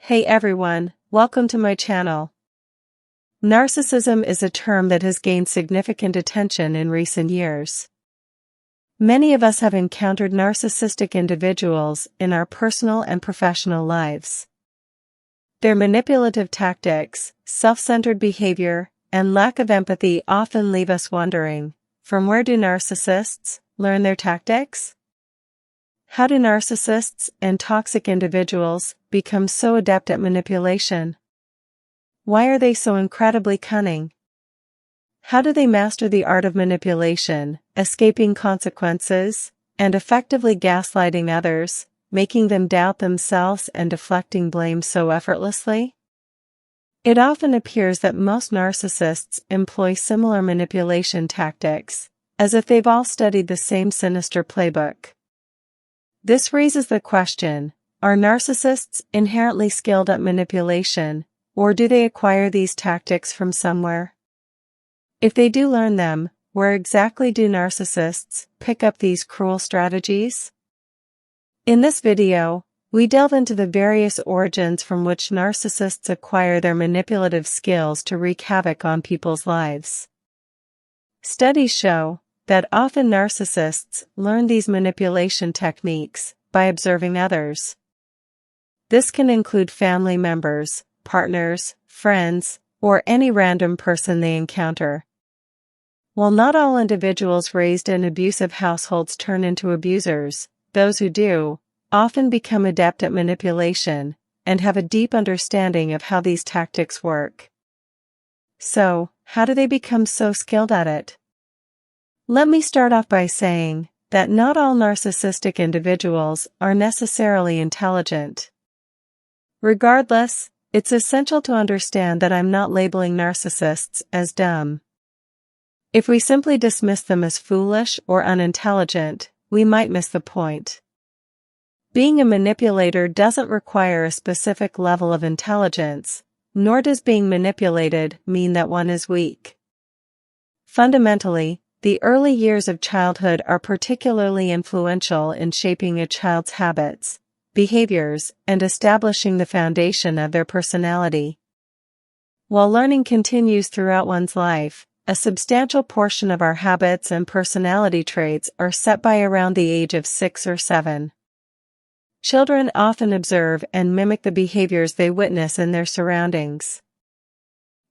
Hey everyone, welcome to my channel. Narcissism is a term that has gained significant attention in recent years. Many of us have encountered narcissistic individuals in our personal and professional lives. Their manipulative tactics, self-centered behavior, and lack of empathy often leave us wondering, from where do narcissists learn their tactics? How do narcissists and toxic individuals become so adept at manipulation? Why are they so incredibly cunning? How do they master the art of manipulation, escaping consequences, and effectively gaslighting others, making them doubt themselves and deflecting blame so effortlessly? It often appears that most narcissists employ similar manipulation tactics, as if they've all studied the same sinister playbook. This raises the question, are narcissists inherently skilled at manipulation, or do they acquire these tactics from somewhere? If they do learn them, where exactly do narcissists pick up these cruel strategies? In this video, we delve into the various origins from which narcissists acquire their manipulative skills to wreak havoc on people's lives. Studies show that often narcissists learn these manipulation techniques by observing others. This can include family members, partners, friends, or any random person they encounter. While not all individuals raised in abusive households turn into abusers, those who do often become adept at manipulation and have a deep understanding of how these tactics work. So, how do they become so skilled at it? Let me start off by saying that not all narcissistic individuals are necessarily intelligent. Regardless, it's essential to understand that I'm not labeling narcissists as dumb. If we simply dismiss them as foolish or unintelligent, we might miss the point. Being a manipulator doesn't require a specific level of intelligence, nor does being manipulated mean that one is weak. Fundamentally, the early years of childhood are particularly influential in shaping a child's habits, behaviors, and establishing the foundation of their personality. While learning continues throughout one's life, a substantial portion of our habits and personality traits are set by around the age of 6 or 7. Children often observe and mimic the behaviors they witness in their surroundings.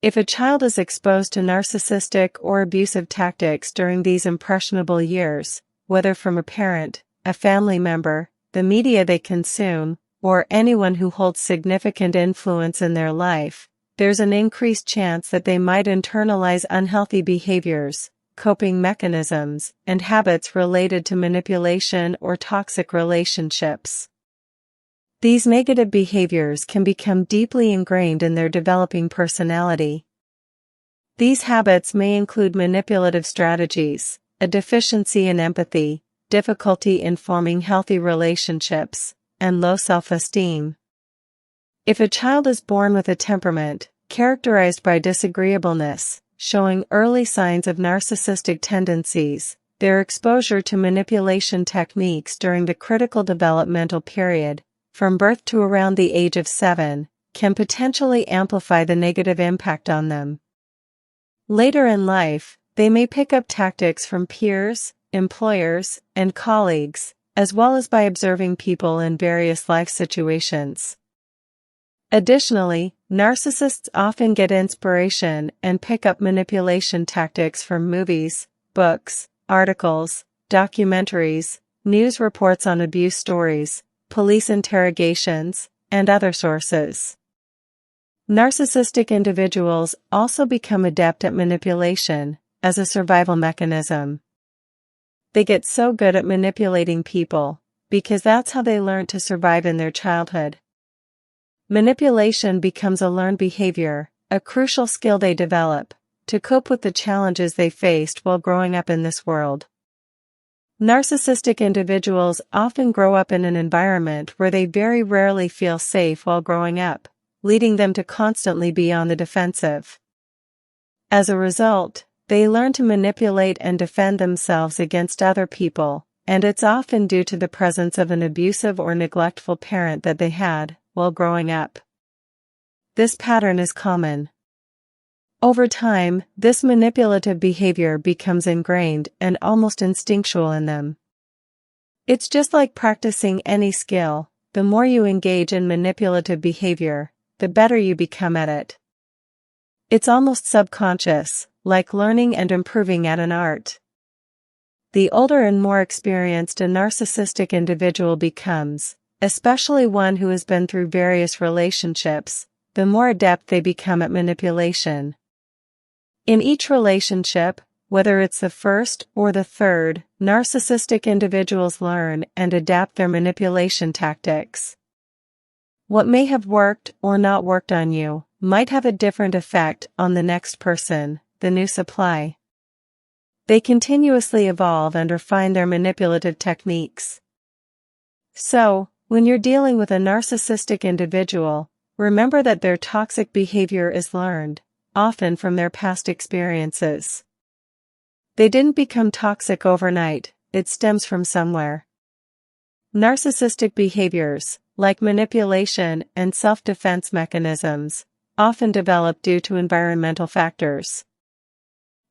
If a child is exposed to narcissistic or abusive tactics during these impressionable years, whether from a parent, a family member, the media they consume, or anyone who holds significant influence in their life, there's an increased chance that they might internalize unhealthy behaviors, coping mechanisms, and habits related to manipulation or toxic relationships. These negative behaviors can become deeply ingrained in their developing personality. These habits may include manipulative strategies, a deficiency in empathy, difficulty in forming healthy relationships, and low self-esteem. If a child is born with a temperament characterized by disagreeableness, showing early signs of narcissistic tendencies, their exposure to manipulation techniques during the critical developmental period, from birth to around the age of 7, can potentially amplify the negative impact on them. Later in life, they may pick up tactics from peers, employers, and colleagues, as well as by observing people in various life situations. Additionally, narcissists often get inspiration and pick up manipulation tactics from movies, books, articles, documentaries, news reports on abuse stories, police interrogations, and other sources. Narcissistic individuals also become adept at manipulation as a survival mechanism. They get so good at manipulating people because that's how they learned to survive in their childhood. Manipulation becomes a learned behavior, a crucial skill they develop to cope with the challenges they faced while growing up in this world. Narcissistic individuals often grow up in an environment where they very rarely feel safe while growing up, leading them to constantly be on the defensive. As a result, they learn to manipulate and defend themselves against other people, and it's often due to the presence of an abusive or neglectful parent that they had while growing up. this pattern is common. Over time, this manipulative behavior becomes ingrained and almost instinctual in them. It's just like practicing any skill. The more you engage in manipulative behavior, the better you become at it. It's almost subconscious, like learning and improving at an art. The older and more experienced a narcissistic individual becomes, especially one who has been through various relationships, the more adept they become at manipulation. In each relationship, whether it's the first or the third, narcissistic individuals learn and adapt their manipulation tactics. What may have worked or not worked on you might have a different effect on the next person, the new supply. They continuously evolve and refine their manipulative techniques. So, when you're dealing with a narcissistic individual, remember that their toxic behavior is learned, often from their past experiences. They didn't become toxic overnight, it stems from somewhere. Narcissistic behaviors, like manipulation and self-defense mechanisms, often develop due to environmental factors.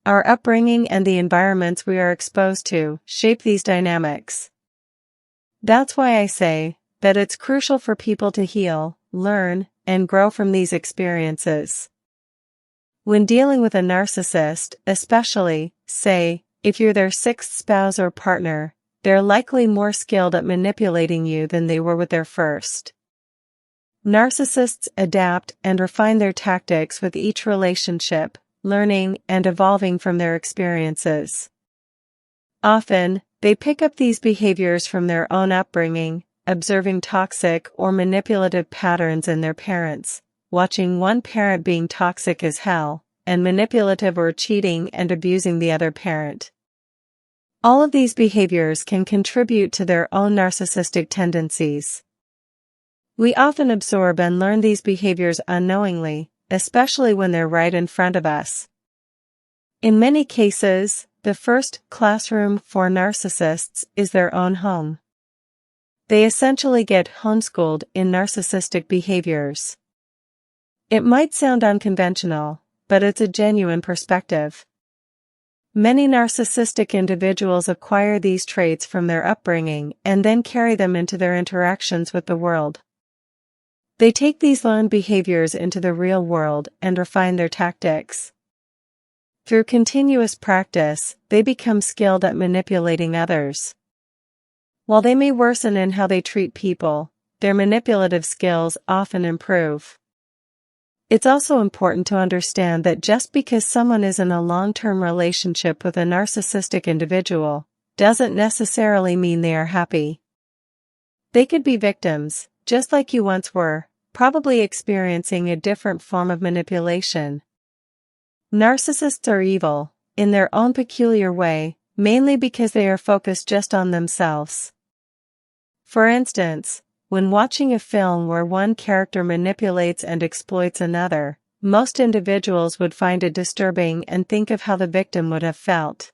Our upbringing and the environments we are exposed to shape these dynamics. That's why I say that it's crucial for people to heal, learn, and grow from these experiences. When dealing with a narcissist, especially, say, if you're their sixth spouse or partner, they're likely more skilled at manipulating you than they were with their first. Narcissists adapt and refine their tactics with each relationship, learning and evolving from their experiences. Often, they pick up these behaviors from their own upbringing, observing toxic or manipulative patterns in their parents, watching one parent being toxic as hell, and manipulative or cheating and abusing the other parent. All of these behaviors can contribute to their own narcissistic tendencies. We often absorb and learn these behaviors unknowingly, especially when they're right in front of us. In many cases, the first classroom for narcissists is their own home. They essentially get homeschooled in narcissistic behaviors. It might sound unconventional, but it's a genuine perspective. Many narcissistic individuals acquire these traits from their upbringing and then carry them into their interactions with the world. They take these learned behaviors into the real world and refine their tactics. Through continuous practice, they become skilled at manipulating others. While they may worsen in how they treat people, their manipulative skills often improve. It's also important to understand that just because someone is in a long-term relationship with a narcissistic individual, doesn't necessarily mean they are happy. They could be victims, just like you once were, probably experiencing a different form of manipulation. Narcissists are evil, in their own peculiar way, mainly because they are focused just on themselves. For instance, when watching a film where one character manipulates and exploits another, most individuals would find it disturbing and think of how the victim would have felt.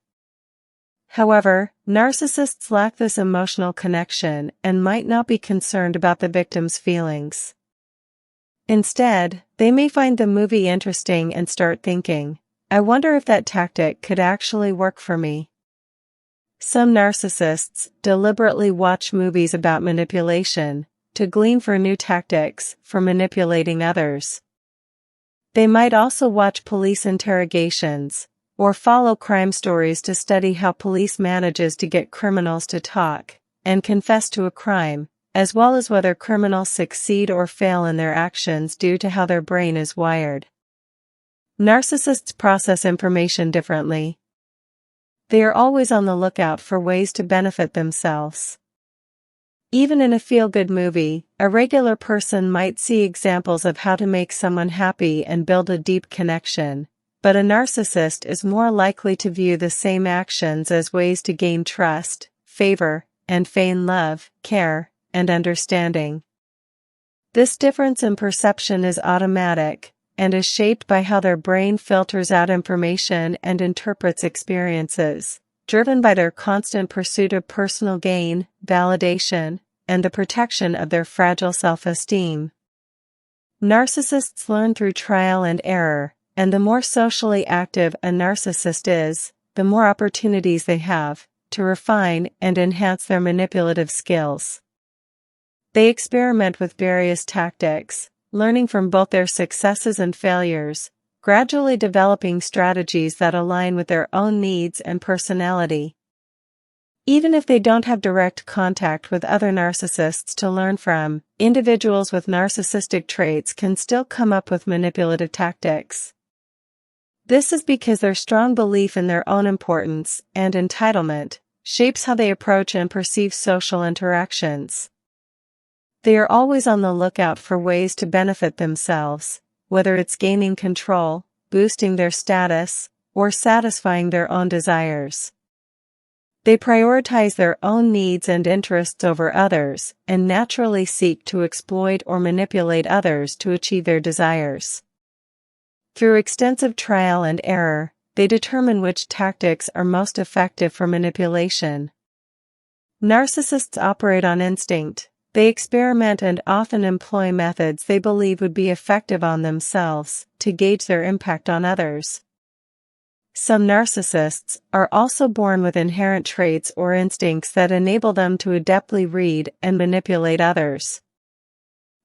However, narcissists lack this emotional connection and might not be concerned about the victim's feelings. Instead, they may find the movie interesting and start thinking, I wonder if that tactic could actually work for me. Some narcissists deliberately watch movies about manipulation, to glean for new tactics for manipulating others. They might also watch police interrogations, or follow crime stories to study how police manages to get criminals to talk and confess to a crime, as well as whether criminals succeed or fail in their actions due to how their brain is wired. Narcissists process information differently. They are always on the lookout for ways to benefit themselves. Even in a feel-good movie, a regular person might see examples of how to make someone happy and build a deep connection, but a narcissist is more likely to view the same actions as ways to gain trust, favor, and feign love, care, and understanding. This difference in perception is automatic, and is shaped by how their brain filters out information and interprets experiences, driven by their constant pursuit of personal gain, validation, and the protection of their fragile self-esteem. Narcissists learn through trial and error, and the more socially active a narcissist is, the more opportunities they have to refine and enhance their manipulative skills. They experiment with various tactics, learning from both their successes and failures, gradually developing strategies that align with their own needs and personality. Even if they don't have direct contact with other narcissists to learn from, individuals with narcissistic traits can still come up with manipulative tactics. This is because their strong belief in their own importance and entitlement shapes how they approach and perceive social interactions. They are always on the lookout for ways to benefit themselves, whether it's gaining control, boosting their status, or satisfying their own desires. They prioritize their own needs and interests over others, and naturally seek to exploit or manipulate others to achieve their desires. Through extensive trial and error, they determine which tactics are most effective for manipulation. Narcissists operate on instinct. They experiment and often employ methods they believe would be effective on themselves to gauge their impact on others. Some narcissists are also born with inherent traits or instincts that enable them to adeptly read and manipulate others.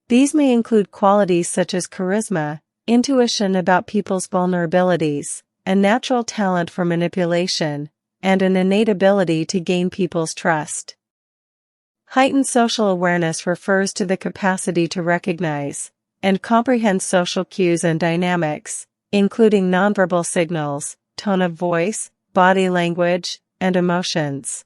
These may include qualities such as charisma, intuition about people's vulnerabilities, a natural talent for manipulation, and an innate ability to gain people's trust. Heightened social awareness refers to the capacity to recognize and comprehend social cues and dynamics, including nonverbal signals, tone of voice, body language, and emotions.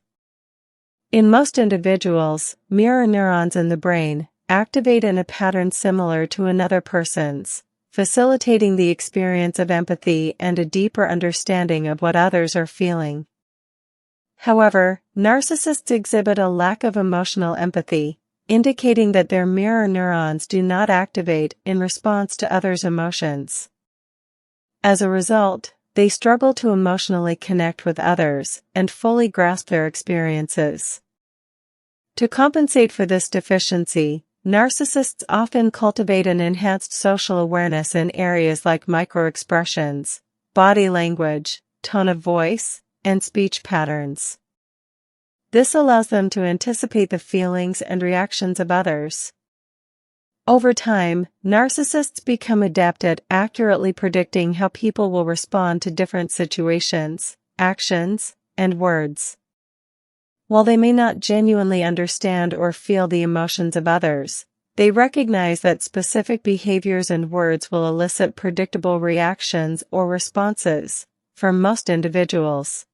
In most individuals, mirror neurons in the brain activate in a pattern similar to another person's, facilitating the experience of empathy and a deeper understanding of what others are feeling. However, narcissists exhibit a lack of emotional empathy, indicating that their mirror neurons do not activate in response to others' emotions. As a result, they struggle to emotionally connect with others and fully grasp their experiences. To compensate for this deficiency, narcissists often cultivate an enhanced social awareness in areas like microexpressions, body language, tone of voice, and speech patterns. This allows them to anticipate the feelings and reactions of others. Over time, narcissists become adept at accurately predicting how people will respond to different situations, actions, and words. While they may not genuinely understand or feel the emotions of others, they recognize that specific behaviors and words will elicit predictable reactions or responses from most individuals.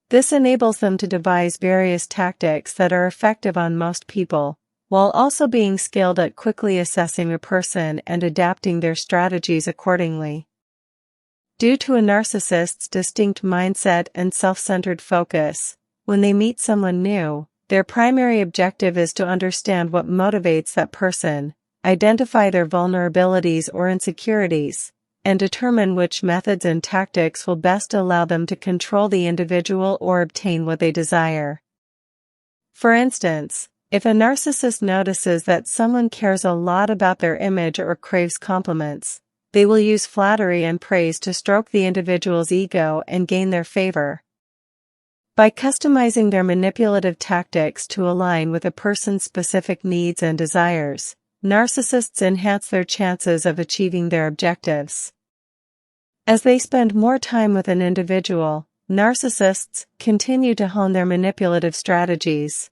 This enables them to devise various tactics that are effective on most people, while also being skilled at quickly assessing a person and adapting their strategies accordingly. Due to a narcissist's distinct mindset and self-centered focus, when they meet someone new, their primary objective is to understand what motivates that person, identify their vulnerabilities or insecurities, and determine which methods and tactics will best allow them to control the individual or obtain what they desire. For instance, if a narcissist notices that someone cares a lot about their image or craves compliments, they will use flattery and praise to stroke the individual's ego and gain their favor. By customizing their manipulative tactics to align with a person's specific needs and desires, narcissists enhance their chances of achieving their objectives. As they spend more time with an individual, narcissists continue to hone their manipulative strategies.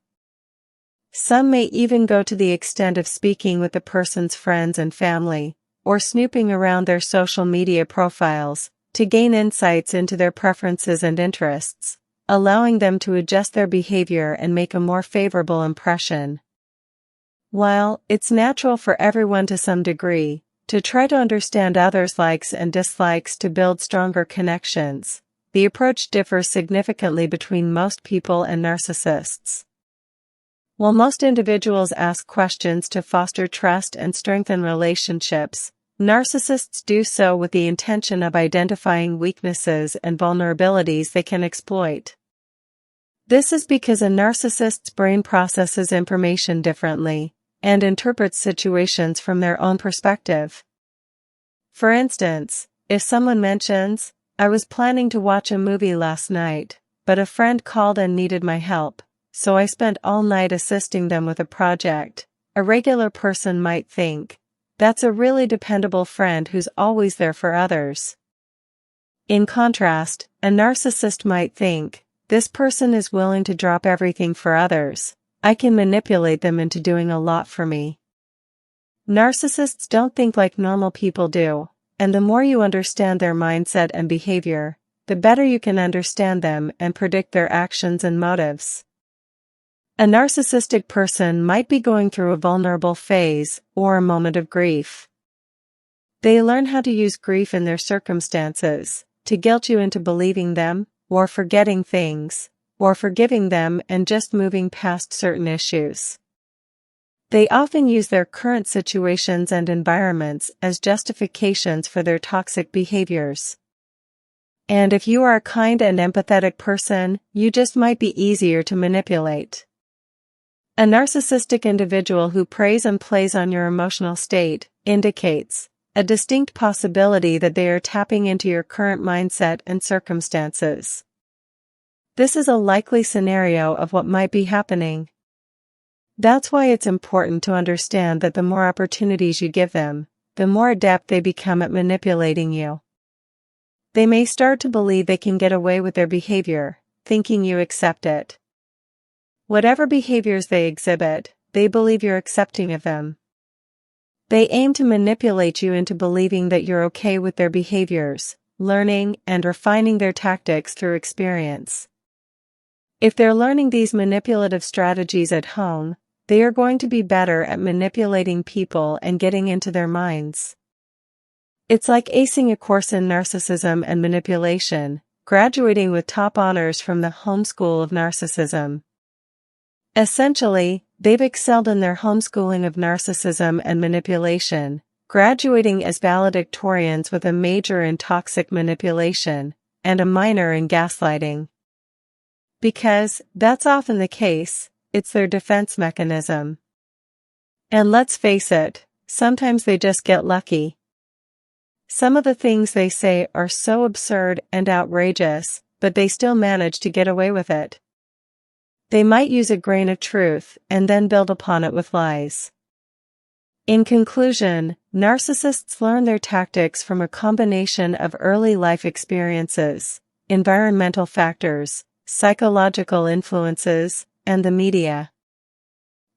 Some may even go to the extent of speaking with the person's friends and family, or snooping around their social media profiles, to gain insights into their preferences and interests, allowing them to adjust their behavior and make a more favorable impression. While it's natural for everyone to some degree to try to understand others' likes and dislikes to build stronger connections, the approach differs significantly between most people and narcissists. While most individuals ask questions to foster trust and strengthen relationships, narcissists do so with the intention of identifying weaknesses and vulnerabilities they can exploit. This is because a narcissist's brain processes information differently, and interprets situations from their own perspective. For instance, if someone mentions, "I was planning to watch a movie last night, but a friend called and needed my help, so I spent all night assisting them with a project," a regular person might think, "That's a really dependable friend who's always there for others." In contrast, a narcissist might think, "This person is willing to drop everything for others. I can manipulate them into doing a lot for me." Narcissists don't think like normal people do, and the more you understand their mindset and behavior, the better you can understand them and predict their actions and motives. A narcissistic person might be going through a vulnerable phase or a moment of grief. They learn how to use grief in their circumstances, to guilt you into believing them, or forgetting things, or forgiving them and just moving past certain issues. They often use their current situations and environments as justifications for their toxic behaviors. And if you are a kind and empathetic person, you just might be easier to manipulate. A narcissistic individual who preys and plays on your emotional state indicates a distinct possibility that they are tapping into your current mindset and circumstances. This is a likely scenario of what might be happening. That's why it's important to understand that the more opportunities you give them, the more adept they become at manipulating you. They may start to believe they can get away with their behavior, thinking you accept it. Whatever behaviors they exhibit, they believe you're accepting of them. They aim to manipulate you into believing that you're okay with their behaviors, learning and refining their tactics through experience. If they're learning these manipulative strategies at home, they are going to be better at manipulating people and getting into their minds. It's like acing a course in narcissism and manipulation, graduating with top honors from the home school of narcissism. Essentially, they've excelled in their homeschooling of narcissism and manipulation, graduating as valedictorians with a major in toxic manipulation and a minor in gaslighting. Because that's often the case, it's their defense mechanism. And let's face it, sometimes they just get lucky. Some of the things they say are so absurd and outrageous, but they still manage to get away with it. They might use a grain of truth and then build upon it with lies. In conclusion, narcissists learn their tactics from a combination of early life experiences, environmental factors, psychological influences, and the media.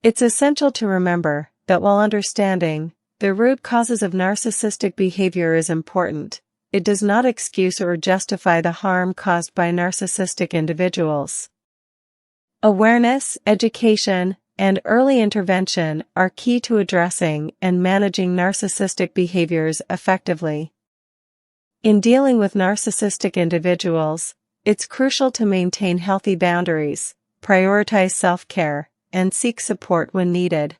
It's essential to remember that while understanding the root causes of narcissistic behavior is important, it does not excuse or justify the harm caused by narcissistic individuals. Awareness, education, and early intervention are key to addressing and managing narcissistic behaviors effectively. In dealing with narcissistic individuals, it's crucial to maintain healthy boundaries, prioritize self-care, and seek support when needed.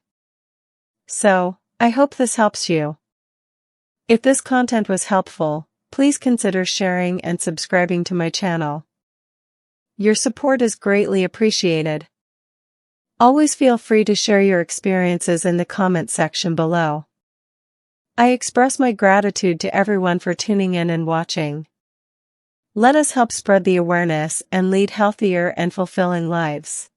So, I hope this helps you. If this content was helpful, please consider sharing and subscribing to my channel. Your support is greatly appreciated. Always feel free to share your experiences in the comment section below. I express my gratitude to everyone for tuning in and watching. Let us help spread the awareness and lead healthier and fulfilling lives.